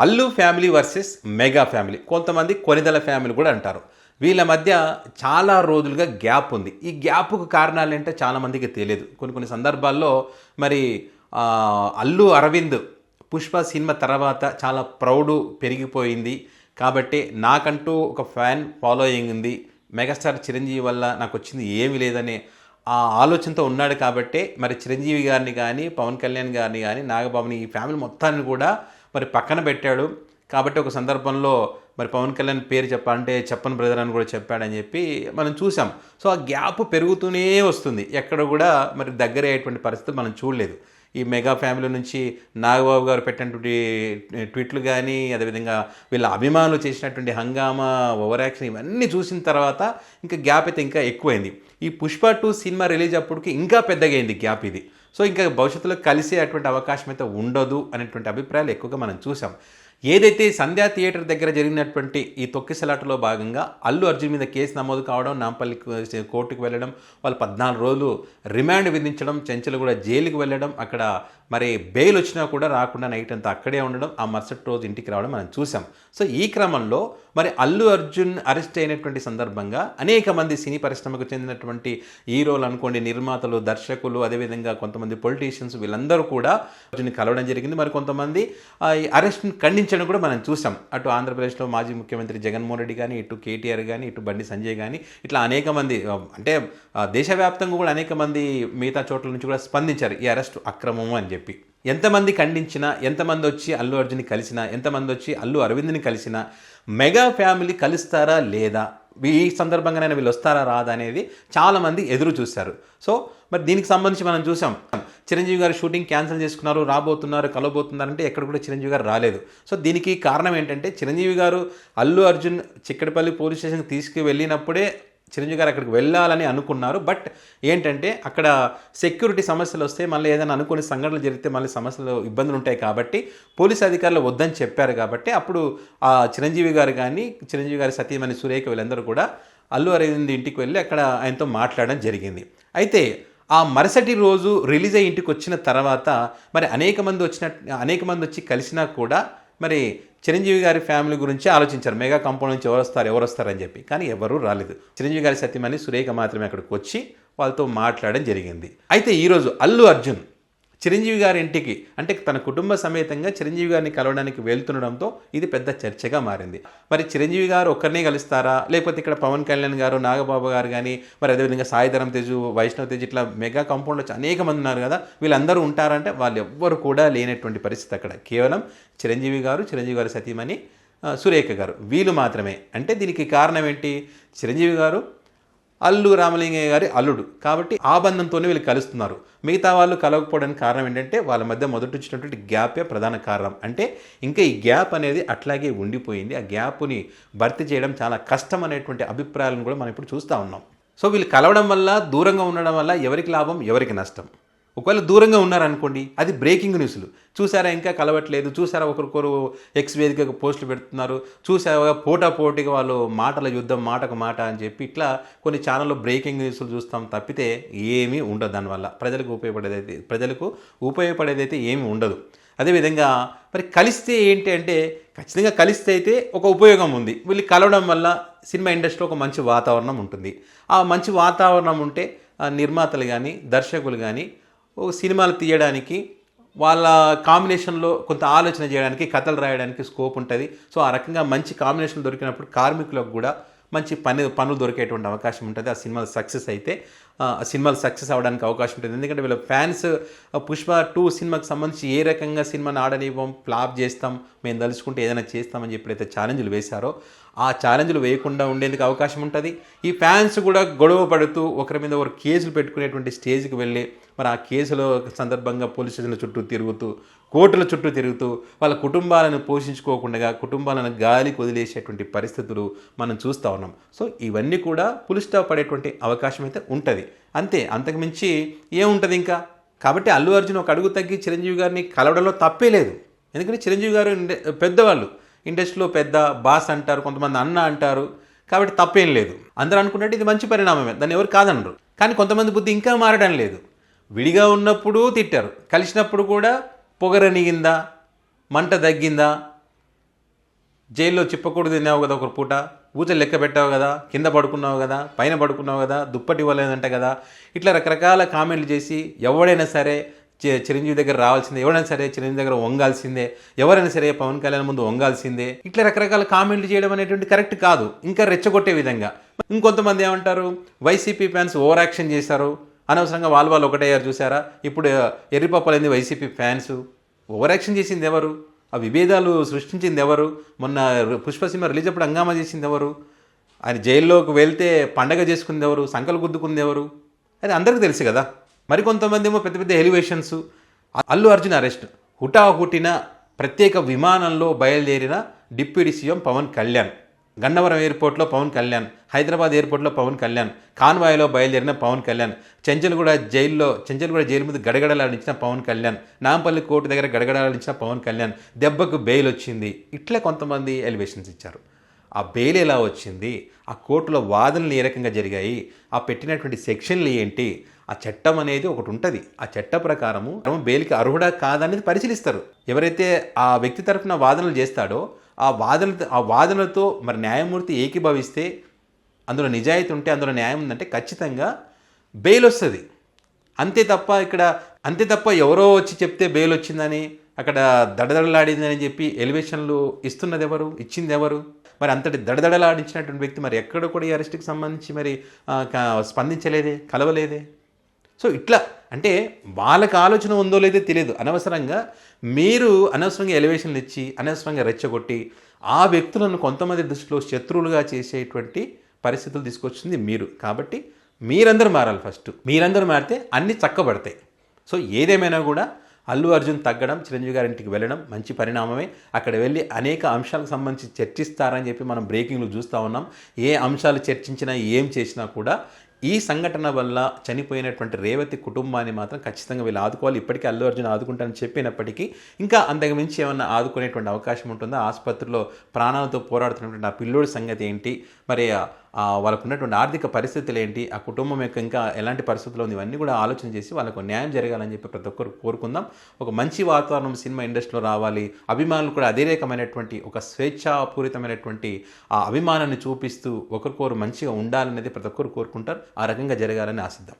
Allu family versus mega family, కొంతమంది Konidela family కూడా అంటారు. వీళ్ళ మధ్య చాలా రోజులుగా గ్యాప్ ఉంది. ఈ గ్యాప్కు కారణాలు ఏంటో చాలామందికి తెలియదు. కొన్ని కొన్ని సందర్భాల్లో మరి అల్లు అరవింద్ పుష్ప సినిమా తర్వాత చాలా ప్రౌడ్ పెరిగిపోయింది కాబట్టి నాకంటూ ఒక ఫ్యాన్ ఫాలోయింగ్ ఉంది, మెగాస్టార్ చిరంజీవి వల్ల నాకు వచ్చింది ఏమీ లేదనే ఆ ఆలోచనతో ఉన్నాడు కాబట్టే మరి చిరంజీవి గారిని కానీ, పవన్ కళ్యాణ్ గారిని కానీ, నాగబాబుని, ఈ ఫ్యామిలీ మొత్తాన్ని కూడా మరి పక్కన పెట్టాడు. కాబట్టి ఒక సందర్భంలో మరి పవన్ కళ్యాణ్ పేరు చెప్పాలంటే చెప్పని బ్రదర్ అని కూడా చెప్పాడని చెప్పి మనం చూసాం. సో ఆ గ్యాప్ పెరుగుతూనే వస్తుంది, ఎక్కడ కూడా మరి దగ్గర అయ్యేటువంటి పరిస్థితులు మనం చూడలేదు. ఈ మెగా ఫ్యామిలీ నుంచి నాగబాబు గారు పెట్టినటువంటి ట్వీట్లు కానీ, అదేవిధంగా వీళ్ళ అభిమానులు చేసినటువంటి హంగామా, ఓవర్ యాక్షన్ ఇవన్నీ చూసిన తర్వాత ఇంకా గ్యాప్ అయితే ఇంకా ఎక్కువైంది. ఈ పుష్ప 2 సినిమా రిలీజ్ అప్పటికి ఇంకా పెద్దగా అయింది గ్యాప్ ఇది. సో ఇంకా భవిష్యత్తులో కలిసే అటువంటి అవకాశం అయితే ఉండదు అనేటువంటి అభిప్రాయాలు ఎక్కువగా మనం చూసాం. ఏదైతే సంధ్యా థియేటర్ దగ్గర జరిగినటువంటి ఈ తొక్కిసలాటలో భాగంగా అల్లు అర్జున్ మీద కేసు నమోదు కావడం, నాంపల్లి కోర్టుకు వెళ్ళడం, వాళ్ళు 14 రోజులు రిమాండ్ విధించడం, చెంచలు కూడా జైలుకి వెళ్ళడం, అక్కడ మరి బెయిల్ వచ్చినా కూడా రాకుండా నైట్ అంతా అక్కడే ఉండడం, ఆ మరుసటి రోజు ఇంటికి రావడం మనం చూసాం. సో ఈ క్రమంలో మరి అల్లు అర్జున్ అరెస్ట్ అయినటువంటి సందర్భంగా అనేక మంది సినీ పరిశ్రమకు చెందినటువంటి హీరోలు అనుకోండి, నిర్మాతలు, దర్శకులు, అదేవిధంగా కొంతమంది పొలిటీషియన్స్ వీళ్ళందరూ కూడా అర్జున్ని కలవడం జరిగింది. మరి కొంతమంది ఈ అరెస్ట్ని ఖండించడం కూడా మనం చూసాం. అటు ఆంధ్రప్రదేశ్లో మాజీ ముఖ్యమంత్రి జగన్మోహన్ రెడ్డి కానీ, ఇటు కేటీఆర్ కానీ, ఇటు బండి సంజయ్ కానీ, ఇట్లా అనేక మంది అంటే దేశవ్యాప్తంగా కూడా అనేక మంది మిగతా చోట్ల నుంచి కూడా స్పందించారు ఈ అరెస్టు అక్రమము అని చెప్పి. ఎంతమంది ఖండించినా, ఎంతమంది వచ్చి అల్లు అర్జున్ని కలిసినా, ఎంతమంది వచ్చి అల్లు అరవింద్ని కలిసినా మెగా ఫ్యామిలీ కలుస్తారా లేదా, ఈ సందర్భంగానైనా వీళ్ళు వస్తారా రాదా అనేది చాలామంది ఎదురు చూశారు. సో మరి దీనికి సంబంధించి మనం చూసాం, చిరంజీవి గారు షూటింగ్ క్యాన్సిల్ చేసుకున్నారు, రాబోతున్నారు, కలవబోతున్నారంటే ఎక్కడ కూడా చిరంజీవి గారు రాలేదు. సో దీనికి కారణం ఏంటంటే చిరంజీవి గారు అల్లు అర్జున్ చిక్కడపల్లి పోలీస్ స్టేషన్కి తీసుకువెళ్ళినప్పుడే చిరంజీవి గారు అక్కడికి వెళ్ళాలని అనుకున్నారు. బట్ ఏంటంటే అక్కడ సెక్యూరిటీ సమస్యలు వస్తే, మళ్ళీ ఏదైనా అనుకునే సంఘటనలు జరిగితే మళ్ళీ సమస్యలు, ఇబ్బందులు ఉంటాయి కాబట్టి పోలీస్ అధికారులు వద్దని చెప్పారు. కాబట్టి అప్పుడు ఆ చిరంజీవి గారు కానీ, చిరంజీవి గారి సతీమణి సురేఖ వీళ్ళందరూ కూడా అల్లు అరవింద్ ఇంటికి వెళ్ళి అక్కడ ఆయనతో మాట్లాడడం జరిగింది. అయితే ఆ మరుసటి రోజు రిలీజ్ అయ్యి ఇంటికి వచ్చిన తర్వాత మరి అనేక మంది వచ్చి కలిసినా కూడా మరి చిరంజీవి గారి ఫ్యామిలీ గురించి ఆలోచించారు. మెగా కాంపౌండ్ నుంచి ఎవరు వస్తారని చెప్పి, కానీ ఎవరూ రాలేదు. చిరంజీవి గారి సతీమణి సురేఖ మాత్రమే అక్కడికి వచ్చి వాళ్ళతో మాట్లాడడం జరిగింది. అయితే ఈరోజు అల్లు అర్జున్ చిరంజీవి గారి ఇంటికి, అంటే తన కుటుంబ సమేతంగా చిరంజీవి గారిని కలవడానికి వెళ్తుండడంతో ఇది పెద్ద చర్చగా మారింది. మరి చిరంజీవి గారు ఒక్కరినే కలుస్తారా, లేకపోతే ఇక్కడ పవన్ కళ్యాణ్ గారు, నాగబాబు గారు కానీ, మరి అదేవిధంగా సాయిధరం తేజు, వైష్ణవ్ తేజ్, ఇట్లా మెగా కాంపౌండ్లో అనేక మంది ఉన్నారు కదా, వీళ్ళందరూ ఉంటారంటే వాళ్ళు ఎవ్వరు కూడా లేనటువంటి పరిస్థితి. అక్కడ కేవలం చిరంజీవి గారి సతీమణి సురేఖ గారు, వీళ్ళు మాత్రమే. అంటే దీనికి కారణం ఏంటి, చిరంజీవి గారు అల్లు రామలింగయ్య గారి అల్లుడు కాబట్టి ఆ బంధంతోనే వీళ్ళు కలుస్తున్నారు. మిగతా వాళ్ళు కలవకపోవడానికి కారణం ఏంటంటే వాళ్ళ మధ్య మొదటి వచ్చినటువంటి గ్యాపే ప్రధాన కారణం. అంటే ఇంకా ఈ గ్యాప్ అనేది అట్లాగే ఉండిపోయింది. ఆ గ్యాప్ని భర్తీ చేయడం చాలా కష్టం అనేటువంటి అభిప్రాయాలను కూడా మనం ఇప్పుడు చూస్తూ ఉన్నాం. సో వీళ్ళు కలవడం వల్ల, దూరంగా ఉండడం వల్ల ఎవరికి లాభం, ఎవరికి నష్టం? ఒకవేళ దూరంగా ఉన్నారనుకోండి, అది బ్రేకింగ్ న్యూస్లు. చూసారా ఇంకా కలవట్లేదు, చూసారా ఒకరికొరు ఎక్స్ వేదికగా పోస్టులు పెడుతున్నారు, చూసారా పోటాపోటీగా వాళ్ళు మాటల యుద్ధం, మాటకు మాట అని చెప్పి ఇట్లా కొన్ని ఛానల్లో బ్రేకింగ్ న్యూస్లు చూస్తాం తప్పితే ఏమీ ఉండదు. దానివల్ల ప్రజలకు ఉపయోగపడేదైతే ఏమీ ఉండదు. అదేవిధంగా మరి కలిస్తే ఏంటి అంటే, ఖచ్చితంగా కలిస్తే అయితే ఒక ఉపయోగం ఉంది. వీళ్ళు కలవడం వల్ల సినిమా ఇండస్ట్రీలో ఒక మంచి వాతావరణం ఉంటుంది. ఆ మంచి వాతావరణం ఉంటే నిర్మాతలు కానీ, దర్శకులు కానీ సినిమాలు తీయడానికి, వాళ్ళ కాంబినేషన్లో కొంత ఆలోచన చేయడానికి, కథలు రాయడానికి స్కోప్ ఉంటుంది. సో ఆ రకంగా మంచి కాంబినేషన్ దొరికినప్పుడు కార్మికులకు కూడా మంచి పనులు దొరికేటువంటి అవకాశం ఉంటుంది. ఆ సినిమాలు సక్సెస్ అవ్వడానికి అవకాశం ఉంటుంది. ఎందుకంటే వీళ్ళ ఫ్యాన్స్ పుష్ప 2 సినిమాకి సంబంధించి ఏ రకంగా సినిమాని ఆడనివ్వం, ఫ్లాప్ చేస్తాం, మేము తలుచుకుంటే ఏదైనా చేస్తామని చెప్పి ఛాలెంజ్లు వేశారో ఆ ఛాలెంజ్లు వేయకుండా ఉండేందుకు అవకాశం ఉంటుంది. ఈ ఫ్యాన్స్ కూడా గొడవ పడుతూ ఒకరి మీద ఒకరు కేసులు పెట్టుకునేటువంటి స్టేజ్కి వెళ్ళి మరి ఆ కేసులో సందర్భంగా పోలీస్ స్టేషన్ల చుట్టూ తిరుగుతూ, కోర్టుల చుట్టూ తిరుగుతూ వాళ్ళ కుటుంబాలను పోషించుకోకుండా కుటుంబాలను గాలికి వదిలేసేటువంటి పరిస్థితులు మనం చూస్తూ ఉన్నాం. సో ఇవన్నీ కూడా పులి స్టాప్ పడేటువంటి అవకాశం అయితే ఉంటుంది. అంతే, అంతకుమించి ఏముంటుంది ఇంకా. కాబట్టి అల్లు అర్జున్ ఒక అడుగు తగ్గి చిరంజీవి గారిని కలవడంలో తప్పే లేదు. ఎందుకంటే చిరంజీవి గారు పెద్దవాళ్ళు, ఇండస్ట్రీలో పెద్ద బాస్ అంటారు, కొంతమంది అన్న అంటారు, కాబట్టి తప్పేం లేదు. అందరూ అనుకుంటే ఇది మంచి పరిణామమే, దాన్ని ఎవరు కాదనరు. కానీ కొంతమంది బుద్ధి ఇంకా మారడం లేదు. విడిగా ఉన్నప్పుడు తిట్టారు, కలిసినప్పుడు కూడా పొగరనిగిందా, మంట తగ్గిందా, జైల్లో చిప్పకూడు తిన్నావు కదా ఒక పూట, ఊచలు లెక్క పెట్టావు కదా, కింద పడుకున్నావు కదా, పైన పడుకున్నావు కదా, దుప్పటి ఇవ్వలేదంట కదా, ఇట్లా రకరకాల కామెంట్లు చేసి ఎవడైనా సరే చిరంజీవి దగ్గర రావాల్సిందే, ఎవరైనా సరే చిరంజీవి దగ్గర వంగాల్సిందే, ఎవరైనా సరే పవన్ కళ్యాణ్ ముందు వంగాల్సిందే, ఇట్లా రకరకాల కామెంట్లు చేయడం అనేటువంటి కరెక్ట్ కాదు. ఇంకా రెచ్చగొట్టే విధంగా ఇంకొంతమంది ఏమంటారు, వైసీపీ ఫ్యాన్స్ ఓవర్ యాక్షన్ చేశారు, అనవసరంగా వాళ్ళు ఒకటయ్యారు చూసారా, ఇప్పుడు ఎర్రిపప్పలైంది వైసీపీ ఫ్యాన్స్. ఓవర్ యాక్షన్ చేసింది ఎవరు? ఆ విభేదాలు సృష్టించింది ఎవరు? మొన్న పుష్ప సినిమా రిలీజ్ అప్పుడు హంగామా చేసింది ఎవరు? ఆయన జైల్లోకి వెళ్తే పండగ చేసుకుంది ఎవరు? సంకలు గుద్దుకుంది ఎవరు? అది అందరికీ తెలుసు కదా. మరికొంతమంది ఏమో పెద్ద పెద్ద ఎలివేషన్స్. అల్లు అర్జున్ అరెస్ట్, హుటాహుటిన ప్రత్యేక విమానంలో బయలుదేరిన డిప్యూటీ సీఎం పవన్ కళ్యాణ్, గన్నవరం ఎయిర్పోర్ట్లో పవన్ కళ్యాణ్, హైదరాబాద్ ఎయిర్పోర్ట్లో పవన్ కళ్యాణ్, కాన్వాయ్లో బయలుదేరిన పవన్ కళ్యాణ్, చెంచల్గూడ జైలు ముందు గడగడలాడించిన పవన్ కళ్యాణ్, నాంపల్లి కోర్టు దగ్గర గడగడలాడించిన పవన్ కళ్యాణ్, దెబ్బకు బెయిల్ వచ్చింది. ఇట్లా కొంతమంది ఎలివేషన్స్ ఇచ్చారు. ఆ బెయిల్ ఎలా వచ్చింది, ఆ కోర్టులో వాదనలు ఏ రకంగా జరిగాయి, ఆ పెట్టినటువంటి సెక్షన్లు ఏంటి, ఆ చట్టం అనేది ఒకటి ఉంటుంది. ఆ చట్ట ప్రకారము బెయిల్కి అర్హుడా కాదనేది పరిశీలిస్తారు. ఎవరైతే ఆ వ్యక్తి తరఫున వాదనలు చేస్తాడో ఆ వాదనలతో మరి న్యాయమూర్తి ఏకీభవిస్తే, అందులో నిజాయితీ ఉంటే, అందులో న్యాయం ఉందంటే ఖచ్చితంగా బెయిల్ వస్తుంది. అంతే తప్ప ఎవరో వచ్చి చెప్తే బెయిల్ వచ్చిందని, అక్కడ దడదడలాడిందని చెప్పి ఎలివేషన్లు ఇస్తున్నది ఎవరు, ఇచ్చింది ఎవరు? మరి అంతటి దడదడలాడించినటువంటి వ్యక్తి మరి ఎక్కడ కూడా ఈ అరెస్ట్కి సంబంధించి మరి స్పందించలేదే, కలవలేదే. సో ఇట్లా అంటే వాళ్ళకి ఆలోచన ఉందో లేదో తెలియదు. అనవసరంగా ఎలివేషన్లు ఇచ్చి అనవసరంగా రెచ్చగొట్టి ఆ వ్యక్తులను కొంతమంది దృష్టిలో శత్రువులుగా చేసేటువంటి పరిస్థితులు తీసుకొచ్చింది మీరు. కాబట్టి మీరందరూ మారాలి. ఫస్ట్ మీరందరూ మారితే అన్నీ చక్కబడతాయి. సో ఏదేమైనా కూడా అల్లు అర్జున్ తగ్గడం, చిరంజీవి గారింటికి వెళ్ళడం మంచి పరిణామమే. అక్కడ వెళ్ళి అనేక అంశాలకు సంబంధించి చర్చిస్తారని చెప్పి మనం బ్రేకింగ్లు చూస్తూ ఉన్నాం. ఏ అంశాలు చర్చించినా ఏం చేసినా కూడా ఈ సంఘటన వల్ల చనిపోయినటువంటి రేవతి కుటుంబాన్ని మాత్రం ఖచ్చితంగా వీళ్ళు ఆదుకోవాలి. ఇప్పటికీ అల్లు అర్జున్ ఆదుకుంటానని చెప్పినప్పటికీ ఇంకా అంతకు మించి ఏమన్నా ఆదుకునేటువంటి అవకాశం ఉంటుందా? ఆసుపత్రిలో ప్రాణాలతో పోరాడుతున్నటువంటి ఆ పిల్లోడి సంగతి ఏంటి, మరి వాళ్ళకు ఉన్నటువంటి ఆర్థిక పరిస్థితులు ఏంటి, ఆ కుటుంబం యొక్క ఇంకా ఎలాంటి పరిస్థితులు ఉంది, ఇవన్నీ కూడా ఆలోచన చేసి వాళ్ళకు న్యాయం జరగాలని చెప్పి ప్రతి ఒక్కరు కోరుకుందాం. ఒక మంచి వాతావరణం సినిమా ఇండస్ట్రీలో రావాలి. అభిమానులు కూడా అదే రకమైనటువంటి ఒక స్వేచ్ఛాపూరితమైనటువంటి ఆ అభిమానాన్ని చూపిస్తూ ఒకరికొకరు మంచిగా ఉండాలనేది ప్రతి ఒక్కరు కోరుకుంటారు. ఆ రకంగా జరగాలని ఆశిద్దాం.